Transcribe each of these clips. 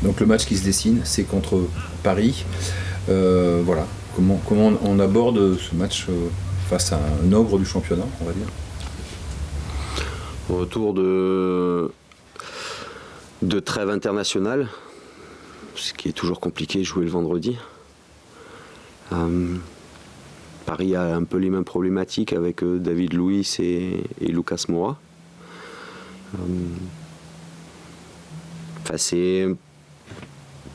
Donc le match qui se dessine, c'est contre Paris. Voilà. Comment on aborde ce match face à un ogre du championnat, on va dire? Retour de trêve internationale, ce qui est toujours compliqué, jouer le vendredi. Paris a un peu les mêmes problématiques avec David Luiz et Lucas Moura.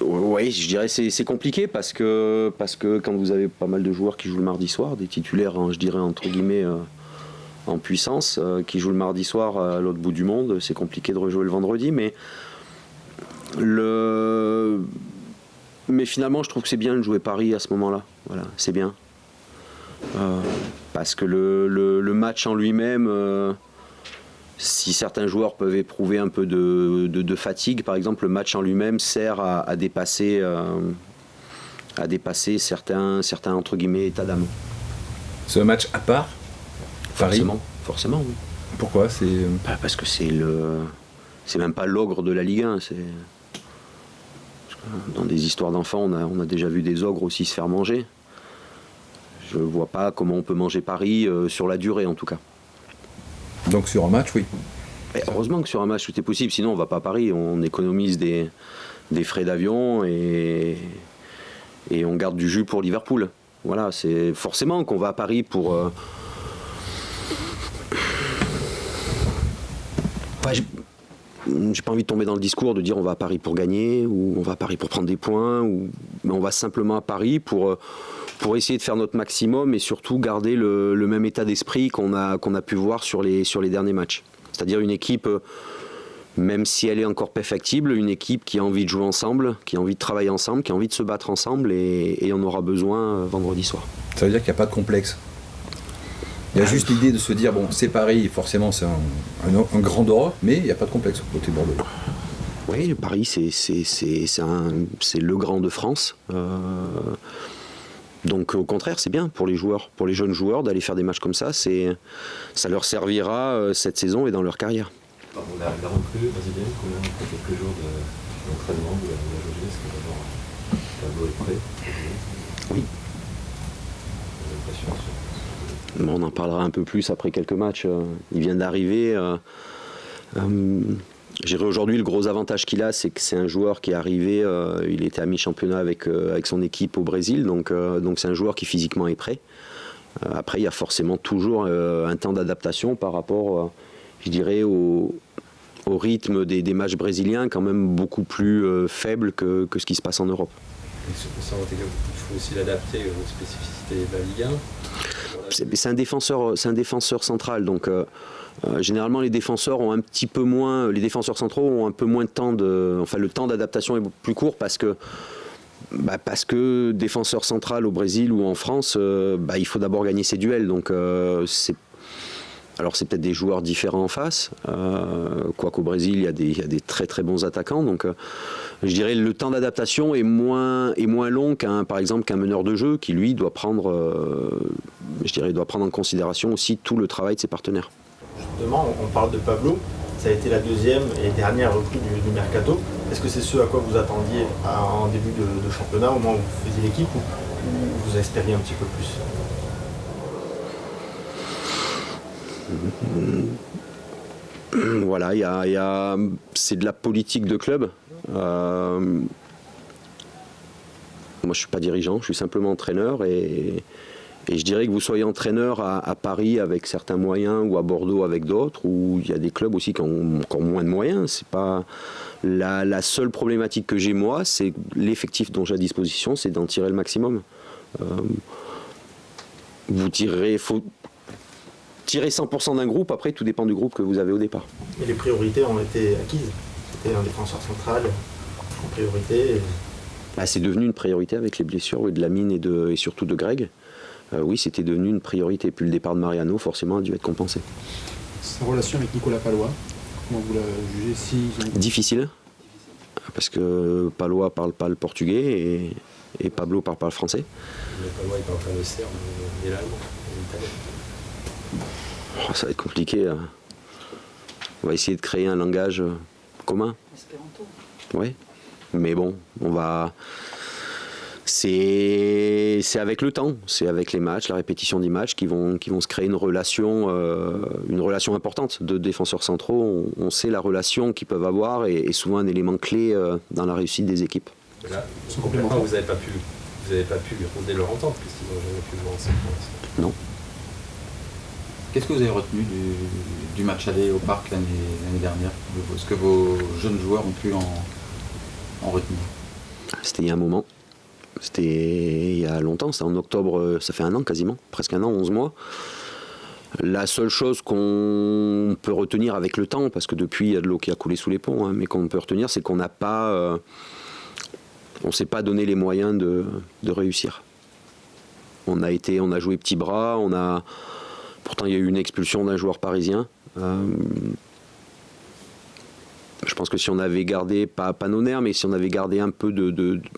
Oui, je dirais c'est compliqué parce que quand vous avez pas mal de joueurs qui jouent le mardi soir, des titulaires, hein, je dirais entre guillemets en puissance, qui jouent le mardi soir à l'autre bout du monde, c'est compliqué de rejouer le vendredi, mais finalement je trouve que c'est bien de jouer Paris à ce moment-là. Voilà, c'est bien. Parce que le match en lui-même, si certains joueurs peuvent éprouver un peu de fatigue, par exemple, le match en lui-même sert à dépasser certains entre guillemets états d'âme. C'est un match à part, Paris? Forcément, oui. Pourquoi? Parce que c'est même pas l'ogre de la Ligue 1. Dans des histoires d'enfants, on a déjà vu des ogres aussi se faire manger. Je vois pas comment on peut manger Paris sur la durée, en tout cas. Donc sur un match, oui. Et heureusement que sur un match tout est possible, sinon on va pas à Paris, on économise des frais d'avion et on garde du jus pour Liverpool. Voilà, c'est forcément qu'on va à Paris pour... J'ai pas envie de tomber dans le discours de dire on va à Paris pour gagner ou on va à Paris pour prendre des points, mais on va simplement à Paris pour essayer de faire notre maximum et surtout garder le même état d'esprit qu'on a pu voir sur les derniers matchs. C'est-à-dire une équipe, même si elle est encore perfectible, une équipe qui a envie de jouer ensemble, qui a envie de travailler ensemble, qui a envie de se battre ensemble et on aura besoin vendredi soir. Ça veut dire qu'il n'y a pas de complexe? Il y a juste l'idée de se dire, bon, c'est Paris, forcément c'est un grand d'Europe, mais il n'y a pas de complexe côté Bordeaux. Oui, Paris c'est le grand de France. Donc au contraire, c'est bien pour les joueurs, pour les jeunes joueurs d'aller faire des matchs comme ça. Ça leur servira cette saison et dans leur carrière. La recrue brésilienne, combien après quelques jours d'entraînement vous la jaugez? Est-ce que d'abord Pablo est prêt? Oui. On en parlera un peu plus après quelques matchs. Il vient d'arriver. Aujourd'hui, le gros avantage qu'il a, c'est que c'est un joueur qui est arrivé, il était à mi-championnat avec son équipe au Brésil, donc c'est un joueur qui physiquement est prêt. Après, il y a forcément toujours un temps d'adaptation par rapport, je dirais, au rythme des matchs brésiliens, quand même beaucoup plus faible que ce qui se passe en Europe. Et il faut aussi l'adapter aux spécificités de la Ligue 1. C'est un défenseur central, donc généralement les défenseurs ont un petit peu moins, les défenseurs centraux ont un peu moins de temps le temps d'adaptation est plus court parce que défenseur central au Brésil ou en France, il faut d'abord gagner ses duels, donc c'est peut-être des joueurs différents en face, quoiqu'au Brésil il y a des très très bons attaquants, donc je dirais le temps d'adaptation est moins long par exemple qu'un meneur de jeu qui lui doit prendre en considération aussi tout le travail de ses partenaires. Justement, on parle de Pablo, ça a été la deuxième et dernière recrue du Mercato. Est-ce que c'est ce à quoi vous attendiez en début de championnat, au moment où vous faisiez l'équipe, ou vous espériez un petit peu plus? Voilà, c'est de la politique de club. Moi, je suis pas dirigeant, je suis simplement entraîneur et je dirais que vous soyez entraîneur à Paris avec certains moyens ou à Bordeaux avec d'autres, où il y a des clubs aussi qui ont moins de moyens. C'est pas la seule problématique que j'ai moi, c'est l'effectif dont j'ai à disposition, c'est d'en tirer le maximum. Faut tirer 100% d'un groupe, après tout dépend du groupe que vous avez au départ. Et les priorités ont été acquises. C'était un défenseur central en priorité. C'est devenu une priorité avec les blessures de Lamine et surtout de Greg. Oui, c'était devenu une priorité. Puis le départ de Mariano, forcément, a dû être compensé. Sa relation avec Nicolas Palois, comment vous la jugez? Difficile, parce que Palois parle pas le portugais et Pablo parle pas le français. Mais Palois, il parle pas le serbe et l'allemand, l'italien. Ça va être compliqué. On va essayer de créer un langage commun. Espéranto. Oui. Mais bon, c'est avec le temps, c'est avec les matchs, la répétition des matchs qui vont se créer une relation importante de défenseurs centraux. On sait la relation qu'ils peuvent avoir et souvent un élément clé dans la réussite des équipes. Et là, complètement, vous n'avez pas pu ronder leur entente puisqu'ils n'ont jamais pu jouer ensemble pour l'instant. Non. Qu'est-ce que vous avez retenu du match aller au Parc l'année dernière? Ce que vos jeunes joueurs ont pu en retenir? C'était il y a un moment. C'était il y a longtemps, c'était en octobre, ça fait un an quasiment, presque un an, 11 mois. La seule chose qu'on peut retenir avec le temps, parce que depuis il y a de l'eau qui a coulé sous les ponts, mais qu'on peut retenir, c'est qu'on n'a pas... on s'est pas donné les moyens de réussir. On a joué petit bras, pourtant il y a eu une expulsion d'un joueur parisien. Je pense que si on avait gardé, pas nos nerfs, mais si on avait gardé un peu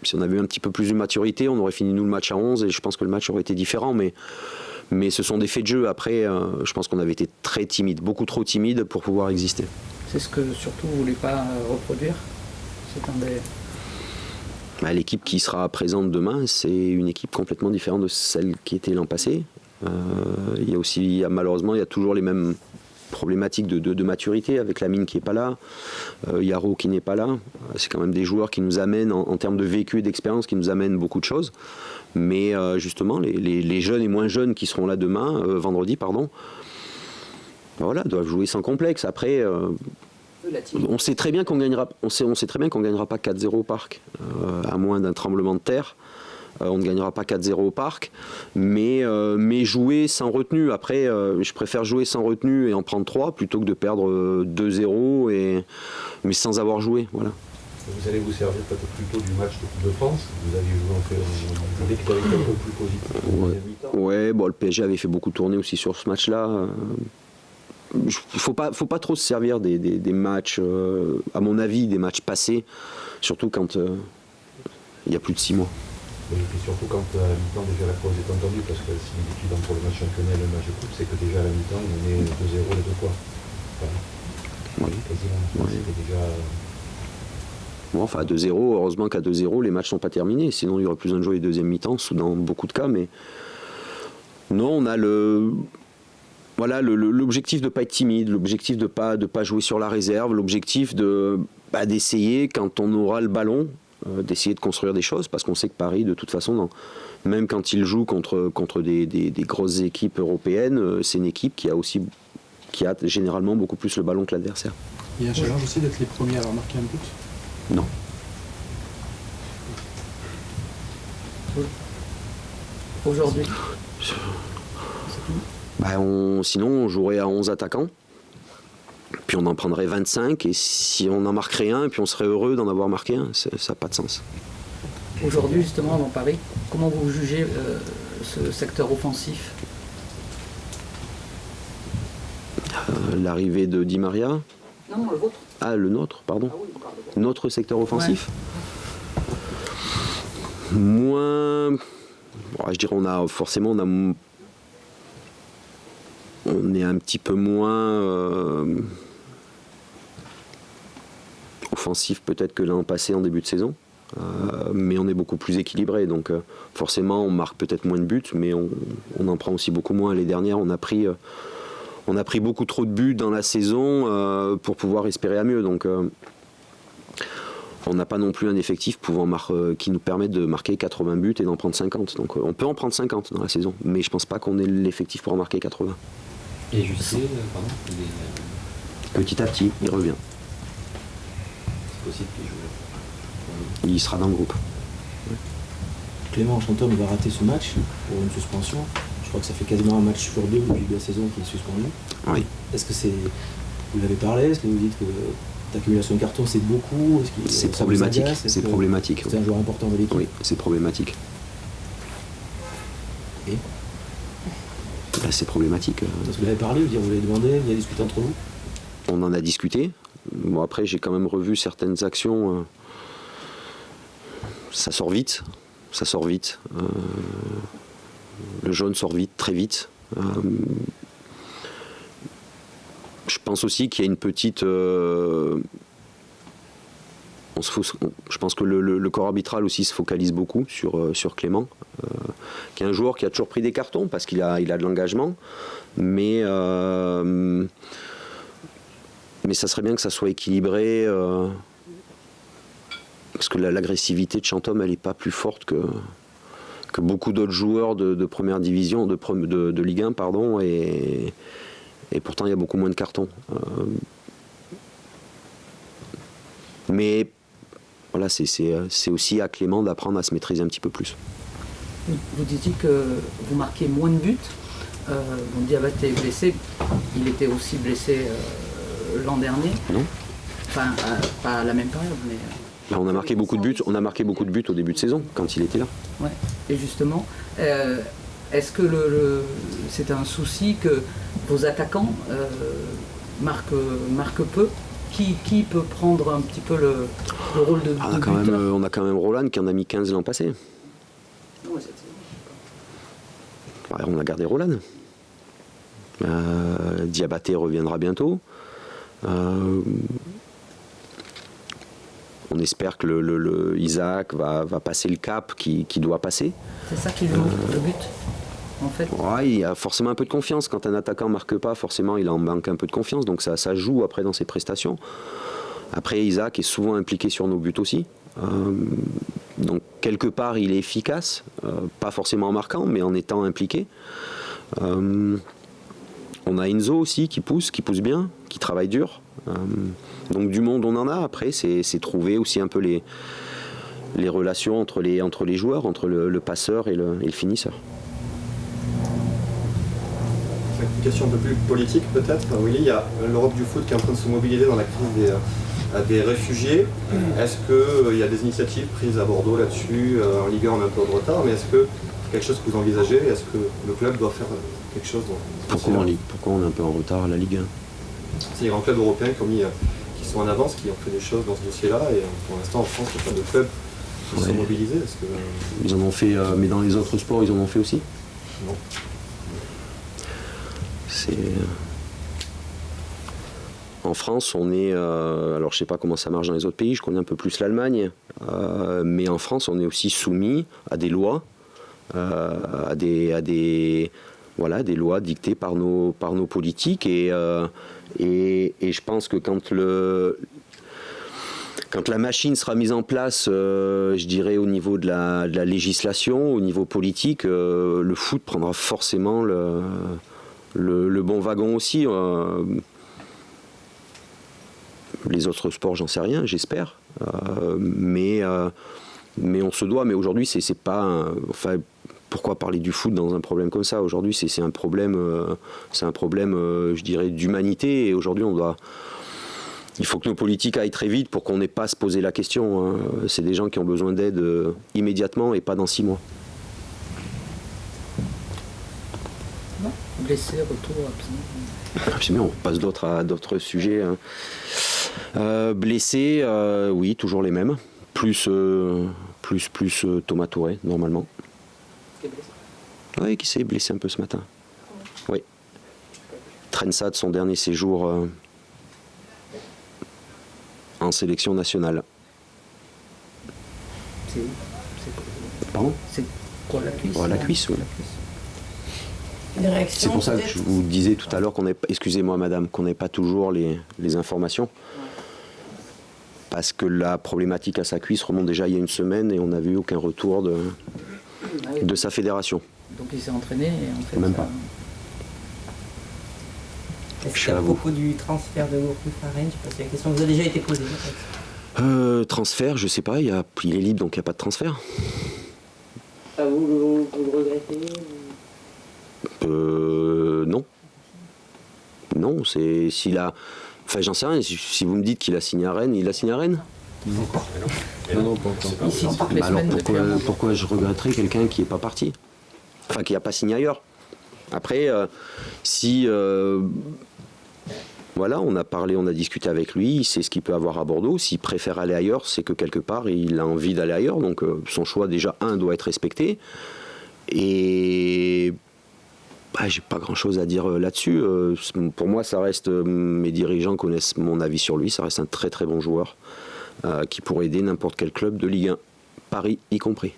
si on avait eu un petit peu plus de maturité, on aurait fini nous le match à 11 et je pense que le match aurait été différent. Mais ce sont des faits de jeu. Après, je pense qu'on avait été très timide, beaucoup trop timide pour pouvoir exister. C'est ce que surtout vous ne voulez pas reproduire? C'est un des... L'équipe qui sera présente demain, c'est une équipe complètement différente de celle qui était l'an passé. Malheureusement, il y a toujours les mêmes problématiques de maturité avec Lamine qui n'est pas là, Yaro qui n'est pas là. C'est quand même des joueurs qui nous amènent, en termes de vécu et d'expérience, qui nous amènent beaucoup de choses. Mais justement, les jeunes et moins jeunes qui seront là vendredi, doivent jouer sans complexe. Après, on sait très bien qu'on gagnera. On sait très bien qu'on gagnera pas 4-0 au Parc, à moins d'un tremblement de terre. On ne gagnera pas 4-0 au Parc, mais jouer sans retenue. Après, je préfère jouer sans retenue et en prendre 3 plutôt que de perdre 2-0 mais sans avoir joué. Voilà. Vous allez vous servir peut-être plutôt du match de Coupe de France. Vous aviez joué un peu avec un peu plus positif. Ouais, le PSG avait fait beaucoup tourner aussi sur ce match-là. Il faut pas trop se servir des matchs, à mon avis, des matchs passés, surtout quand il y a plus de 6 mois. Et puis surtout quand à la mi-temps déjà la pause est entendue, parce que si l'habitude entre le match championnat et le match de coupe, c'est que déjà à la mi-temps on est 2-0 les deux fois. Enfin, quasiment. Ouais. C'était déjà... à 2-0, heureusement qu'à 2-0 les matchs sont pas terminés, sinon il y aurait plus besoin de jouer les deuxième mi-temps, dans beaucoup de cas, mais non, on a l'objectif de ne pas être timide, l'objectif de pas jouer sur la réserve, l'objectif d'essayer quand on aura le ballon, d'essayer de construire des choses, parce qu'on sait que Paris, de toute façon, même quand il joue contre des grosses équipes européennes, c'est une équipe qui a généralement beaucoup plus le ballon que l'adversaire. Il y a un challenge aussi d'être les premiers à avoir marqué un but? Non. Aujourd'hui sinon, on jouerait à 11 attaquants. Puis on en prendrait 25, et si on en marquerait un, puis on serait heureux d'en avoir marqué un, ça n'a pas de sens. Aujourd'hui, justement, dans Paris, comment vous jugez ce secteur offensif? L'arrivée de Di Maria? Non, le vôtre. Ah, le nôtre, pardon. Ah oui, Notre secteur offensif? Ouais. Moins... je dirais on est un petit peu moins offensif peut-être que l'an passé en début de saison, mais on est beaucoup plus équilibré, donc forcément on marque peut-être moins de buts, mais on en prend aussi beaucoup moins. Les dernières on a pris beaucoup trop de buts dans la saison pour pouvoir espérer à mieux, donc on n'a pas non plus un effectif qui nous permet de marquer 80 buts et d'en prendre 50, donc on peut en prendre 50 dans la saison, mais je pense pas qu'on ait l'effectif pour en marquer 80. Et Jussier, petit à petit, il revient. C'est possible qu'il joue. Il sera dans le groupe. Clément Chantôme va rater ce match pour une suspension. Je crois que ça fait quasiment un match sur 2 depuis la saison qu'il est suspendu. Oui. Est-ce que vous l'avez parlé? Est-ce que vous dites que l'accumulation de cartons c'est beaucoup? C'est problématique. C'est problématique. C'est un joueur important de l'équipe. Oui, c'est problématique. Et c'est problématique. Est-ce que vous l'avez parlé, vous l'avez demandé, vous avez discuté entre vous? On en a discuté. Bon, après, j'ai quand même revu certaines actions. Ça sort vite. Le jaune sort vite, très vite. Je pense aussi qu'il y a une petite... je pense que le corps arbitral aussi se focalise beaucoup sur Clément, qui est un joueur qui a toujours pris des cartons parce qu'il a de l'engagement, mais ça serait bien que ça soit équilibré, parce que l'agressivité de Chantôme, elle n'est pas plus forte que beaucoup d'autres joueurs de première division, de Ligue 1, pardon, et pourtant il y a beaucoup moins de cartons. Mais voilà, c'est aussi à Clément d'apprendre à se maîtriser un petit peu plus. Vous disiez que vous marquez moins de buts. Diabaté est blessé. Il était aussi blessé l'an dernier. Non. Enfin, pas à la même période, mais... On a marqué beaucoup de buts. On a marqué beaucoup de buts au début de saison quand il était là. Ouais. Et justement, est-ce que c'est un souci que vos attaquants marquent peu? Qui peut prendre un petit peu le rôle de buteur? On a quand même Roland qui en a mis 15 l'an passé. Non, cette saison. On a gardé Roland. Diabaté reviendra bientôt. On espère que le Isaac va passer le cap qui doit passer. C'est ça qui lui manque, le but, en fait. Ouais, il y a forcément un peu de confiance. Quand un attaquant ne marque pas, forcément, il en manque un peu de confiance. Donc ça joue après dans ses prestations. Après, Isaac est souvent impliqué sur nos buts aussi. Donc quelque part, il est efficace. Pas forcément en marquant, mais en étant impliqué. On a Enzo aussi qui pousse bien, qui travaille dur. Donc du monde on en a. Après c'est trouver aussi un peu les relations entre les joueurs, entre le passeur et le finisseur. Une question un peu plus politique peut-être. Willy, il y a l'Europe du foot qui est en train de se mobiliser dans la crise des réfugiés. Est-ce qu'il y a des initiatives prises à Bordeaux là-dessus? En Ligue 1 on est un peu en retard, mais est-ce que c'est quelque chose que vous envisagez? Est-ce que le club doit faire quelque chose Pourquoi on est un peu en retard à la Ligue 1? C'est les grands clubs européens qui sont en avance, qui ont fait des choses dans ce dossier-là, et pour l'instant en France, il n'y a pas de clubs qui sont mobilisés. Ils en ont fait, mais dans les autres sports, ils en ont fait aussi? Non. En France, on est... alors je ne sais pas comment ça marche dans les autres pays, je connais un peu plus l'Allemagne, mais en France, on est aussi soumis à des lois, à des lois dictées par nos politiques, et je pense que quand la machine sera mise en place, je dirais au niveau de la législation, au niveau politique, le foot prendra forcément le bon wagon aussi. Les autres sports, j'en sais rien, j'espère, mais on se doit. Mais aujourd'hui, c'est pas pourquoi parler du foot dans un problème comme ça? Aujourd'hui, c'est un problème, je dirais, d'humanité. Et aujourd'hui, il faut que nos politiques aillent très vite pour qu'on n'ait pas à se poser la question. C'est des gens qui ont besoin d'aide immédiatement et pas dans 6 mois. Non, blessé, retour, absolument. On passe à d'autres sujets. Blessé, oui, toujours les mêmes. Plus Thomas Touré, normalement. Oui, qui s'est blessé un peu ce matin. Oui. Trensat, son dernier séjour en sélection nationale. C'est où? Pardon? C'est quoi, la cuisse? La cuisse, oui. C'est pour ça que je vous disais tout à l'heure excusez-moi madame, qu'on n'ait pas toujours les informations. Parce que la problématique à sa cuisse remonte déjà il y a une semaine et on n'a vu aucun retour de sa fédération. Donc il s'est entraîné et en fait... Même pas. Est-ce qu'à propos du transfert de Gourcuff à Rennes, je sais pas si la question vous a déjà été posée. Transfert, je sais pas, il est libre donc il n'y a pas de transfert. Vous le regrettez? Non. Non, c'est s'il a... Enfin, j'en sais rien. Si vous me dites qu'il a signé à Rennes, il a signé à Rennes? Non, pas encore. Alors pourquoi je regretterais quelqu'un qui n'est pas parti? Enfin, qui n'a pas signé ailleurs. Après, voilà, on a discuté avec lui, il sait ce qu'il peut avoir à Bordeaux. S'il préfère aller ailleurs, c'est que quelque part, il a envie d'aller ailleurs. Donc son choix, déjà, doit être respecté. Et... j'ai pas grand chose à dire là-dessus. Pour moi, ça reste, mes dirigeants connaissent mon avis sur lui, ça reste un très très bon joueur, qui pourrait aider n'importe quel club de Ligue 1, Paris y compris.